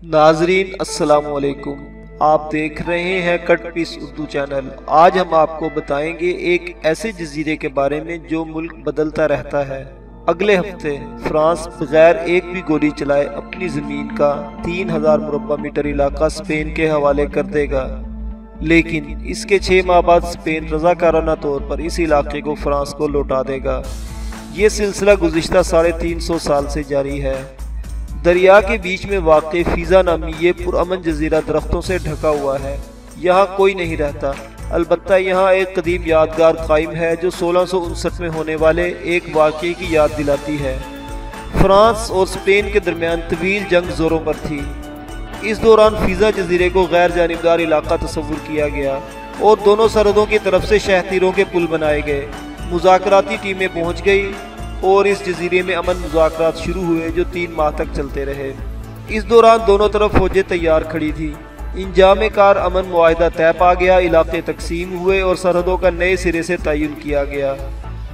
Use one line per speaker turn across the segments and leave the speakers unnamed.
नाजरीन अस्सलाम वालेकुम, आप देख रहे हैं कट पीस उर्दू चैनल। आज हम आपको बताएंगे एक ऐसे जजीरे के बारे में जो मुल्क बदलता रहता है। अगले हफ्ते फ्रांस बगैर एक भी गोली चलाए अपनी जमीन का 3000 मुरब्बा मीटर इलाका स्पेन के हवाले कर देगा, लेकिन इसके 6 माह बाद स्पेन रजाकाराना तौर पर इस इलाके को फ्रांस को लौटा देगा। ये सिलसिला गुज़िश्ता 350 साल से जारी है। दरिया के बीच में वाक़ फीज़ा नामी ये पुरअमन जजीरा दरख्तों से ढका हुआ है। यहाँ कोई नहीं रहता, अलबत्ता यहाँ एक कदीम यादगार कायम है जो 1659 में होने वाले एक वाक़े की याद दिलाती है। फ्रांस और स्पेन के दरमियान तवील जंग जोरों पर थी। इस दौरान फीज़ा जजीरे को गैर जानिबदार इलाका तस्वुर किया गया और दोनों सरहदों की तरफ से शहतीरों के पुल बनाए गए। मुज़ाकराती टीमें पहुँच गई और इस जजीरे में अमन मुज़ाकरात शुरू हुए जो 3 माह तक चलते रहे। इस दौरान दोनों तरफ फौजें तैयार खड़ी थी। इंजाम कार अमन मुआहिदा तय पा गया, इलाके तकसीम हुए और सरहदों का नए सिरे से तयन किया गया।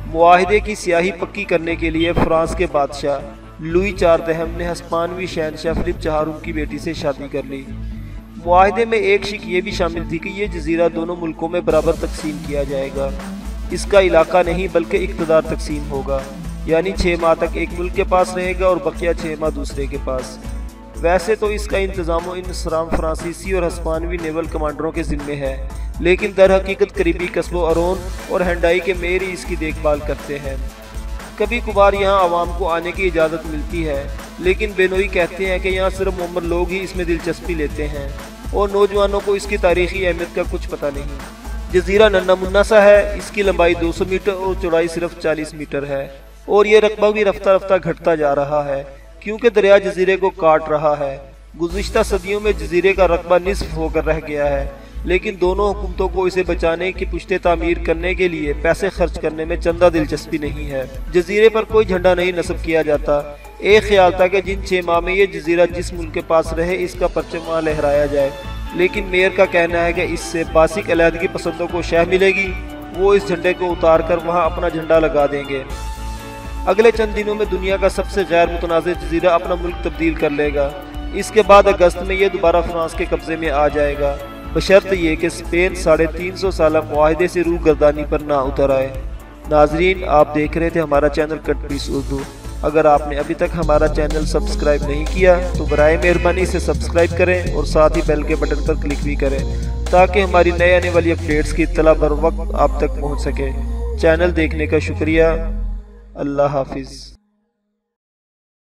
मुआहिदे की स्याही पक्की करने के लिए फ्रांस के बादशाह लुई 4 दहम ने हस्पानवी शहनशाह फिलिप चहारुम की बेटी से शादी कर ली। मुआहिदे में एक शिक ये भी शामिल थी कि ये जजीरा दोनों मुल्कों में बराबर तकसीम किया जाएगा। इसका इलाका नहीं बल्कि इक़्तिदार तकसीम होगा, यानी 6 माह तक एक मुल्क के पास रहेगा और बकिया 6 माह दूसरे के पास। वैसे तो इसका इंतज़ाम व इंसराम फ्रांसीसी और हस्पानवी नेवल कमांडरों के ज़िम्मे है, लेकिन दर हकीकत करीबी कस्बों अरोन और हैंडाई के मेयर ही इसकी देखभाल करते हैं। कभी कभार यहाँ आवाम को आने की इजाज़त मिलती है, लेकिन बेनोई कहते हैं कि यहाँ सिर्फ मोमर लोग ही इसमें दिलचस्पी लेते हैं और नौजवानों को इसकी तारीख़ी अहमियत का कुछ पता नहीं। जजीरा नन्ना मुन्ना सा है, इसकी लंबाई 200 मीटर और चौड़ाई सिर्फ 40 मीटर है और ये रकबा भी रफ्ता रफ्ता घटता जा रहा है क्योंकि दरिया जजीरे को काट रहा है। गुज़िश्ता सदियों में जजीरे का रकबा निस्फ होकर रह गया है, लेकिन दोनों हुकूमतों को इसे बचाने की पुश्ते तामीर करने के लिए पैसे खर्च करने में चंदा दिलचस्पी नहीं है। जजीरे पर कोई झंडा नहीं नस्ब किया जाता। एक ख्याल था कि जिन 6 माह में ये जजीरा जिस मुल्क के पास रहे इसका परचम वहाँ लहराया जाए, लेकिन मेयर का कहना है कि इससे बासिक अलहदगी पसंदों को शह मिलेगी, वो इस झंडे को उतार कर वहाँ अपना झंडा लगा देंगे। अगले चंद दिनों में दुनिया का सबसे गैर मुतनाज़ जजीरा अपना मुल्क तब्दील कर लेगा। इसके बाद अगस्त में यह दोबारा फ्रांस के कब्जे में आ जाएगा, बशर्त ये कि स्पेन 350 साल मुआहिदे से रूह गर्दानी पर ना उतर आए। नाजरीन, आप देख रहे थे हमारा चैनल कट पीस उर्दू। अगर आपने अभी तक हमारा चैनल सब्सक्राइब नहीं किया तो बराए मेहरबानी से सब्सक्राइब करें और साथ ही बेल के बटन पर क्लिक भी करें ताकि हमारी नए आने वाली अपडेट्स की इत्तला बर वक्त आप तक पहुँच सके। चैनल देखने का शुक्रिया। अल्लाह हाफिज़।